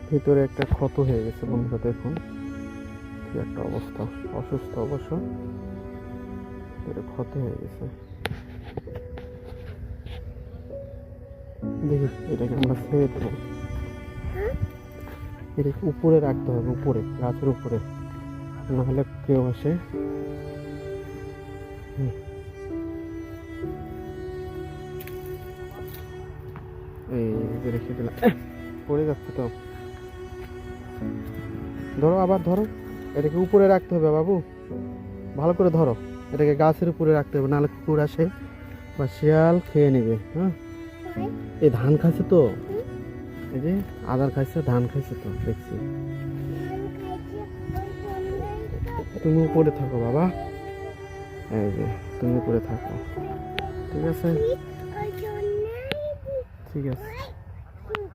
ভিতরে একটা ক্ষত হয়ে গেছে বন্ধুরা, দেখুন কি একটা অবস্থা। অসুস্থ অবশ্য, এটা ক্ষত হয়ে গেছে। দেখি এটাকে আমরা ছেড়ে দেবো। এটাকে উপরে রাখতে হবে, উপরে গাছের উপরে, নাহলে কেউ আসে। এই যে রেখে দিলাম, পড়ে যাচ্ছে তো। ধরো, আবার ধরো। এটাকে উপরে রাখতে হবে বাবু, ভালো করে ধরো। এটাকে গাছের উপরে রাখতে হবে, নাহলে কুকুর আসে বা শিয়াল খেয়ে নেবে। হ্যাঁ, এই ধান খাইছে তো, এই যে আদার খাইছে, ধান খাইছে তো দেখছি। তুমি উপরে থাকো বাবা, এই যে তুমি উপরে থাকো, ঠিক আছে? ঠিক আছে।